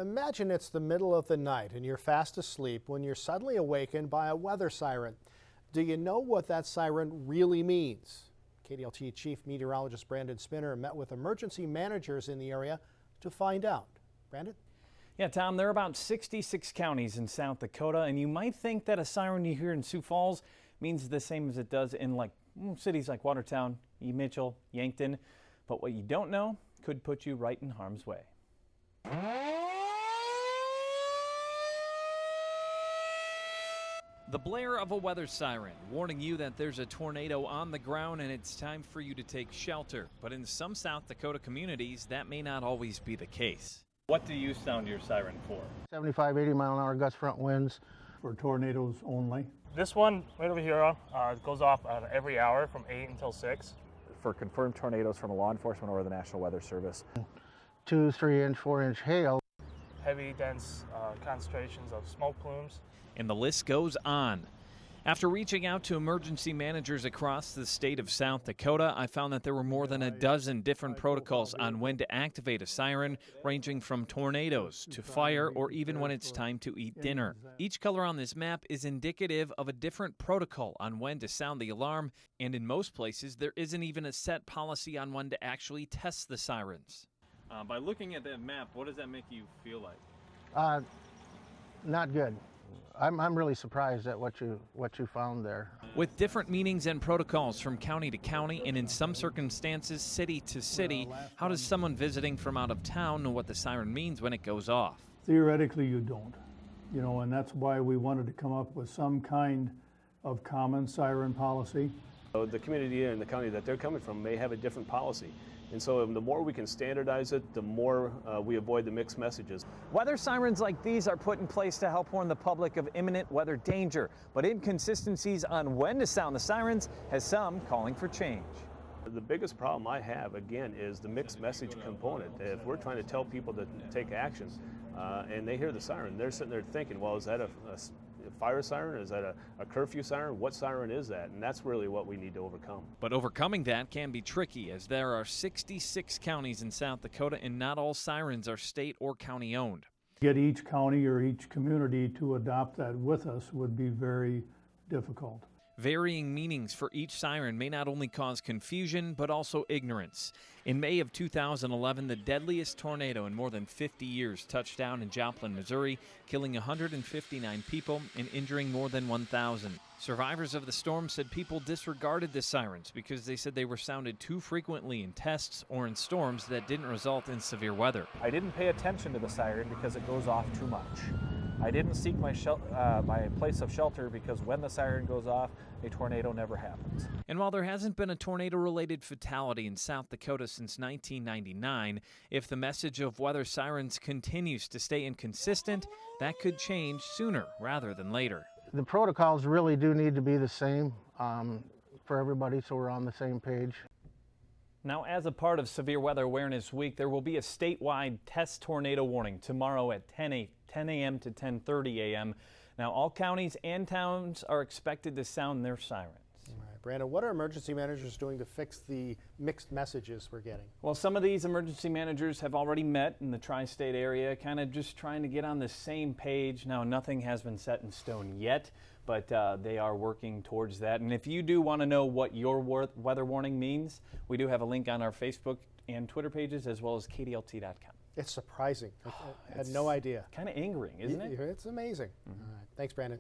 Imagine it's the middle of the night and you're fast asleep when you're suddenly awakened by a weather siren. Do you know what that siren really means? KDLT Chief Meteorologist Brandon Spinner met with emergency managers in the area to find out. Brandon? Yeah, Tom, there are about 66 counties in South Dakota, and you might think that a siren you hear in Sioux Falls means the same as it does in cities like Watertown, E. Mitchell, Yankton. But what you don't know could put you right in harm's way. The blare of a weather siren warning you that there's a tornado on the ground and it's time for you to take shelter. But in some South Dakota communities, that may not always be the case. What do you sound your siren for? 75, 80 mile an hour gust front winds. For tornadoes only. This one right over here goes off every hour from 8 until 6. For confirmed tornadoes from law enforcement or the National Weather Service. 2, 3 inch, 4 inch hail. Heavy, dense concentrations of smoke plumes. And the list goes on. After reaching out to emergency managers across the state of South Dakota, I found that there were more than a dozen different protocols on when to activate a siren, ranging from tornadoes to fire or even when it's time to eat dinner. Each color on this map is indicative of a different protocol on when to sound the alarm, and in most places there isn't even a set policy on when to actually test the sirens. By looking at that map, what does that make you feel like? Not good. I'm really surprised at what you found there. With different meanings and protocols from county to county and in some circumstances city to city, how does someone visiting from out of town know what the siren means when it goes off? Theoretically, you don't. And that's why we wanted to come up with some kind of common siren policy. The community and the county that they're coming from may have a different policy. And so the more we can standardize it, the more we avoid the mixed messages. Weather sirens like these are put in place to help warn the public of imminent weather danger, but inconsistencies on when to sound the sirens has some calling for change. The biggest problem I have, again, is the mixed message component. If we're trying to tell people to take action and they hear the siren, they're sitting there thinking, well, is that a fire siren? Is that a curfew siren? What siren is that? And that's really what we need to overcome. But overcoming that can be tricky, as there are 66 counties in South Dakota and not all sirens are state or county owned. Get each county or each community to adopt that with us would be very difficult. Varying meanings for each siren may not only cause confusion, but also ignorance. In May of 2011, the deadliest tornado in more than 50 years touched down in Joplin, Missouri, killing 159 people and injuring more than 1,000. Survivors of the storm said people disregarded the sirens because they said they were sounded too frequently in tests or in storms that didn't result in severe weather. I didn't pay attention to the siren because it goes off too much. I didn't seek my place of shelter because when the siren goes off, a tornado never happens. And while there hasn't been a tornado-related fatality in South Dakota since 1999, if the message of weather sirens continues to stay inconsistent, that could change sooner rather than later. The protocols really do need to be the same for everybody, so we're on the same page. Now, as a part of Severe Weather Awareness Week, there will be a statewide test tornado warning tomorrow at 10 a.m. to 10:30 a.m. Now, all counties and towns are expected to sound their sirens. All right, Brandon, what are emergency managers doing to fix the mixed messages we're getting? Well, some of these emergency managers have already met in the tri-state area, kind of just trying to get on the same page. Now, nothing has been set in stone yet, but they are working towards that. And if you do want to know what your weather warning means, we do have a link on our Facebook and Twitter pages, as well as KDLT.com. It's surprising. I had no idea. Kind of angering, isn't it? It's amazing. Mm-hmm. All right. Thanks, Brandon.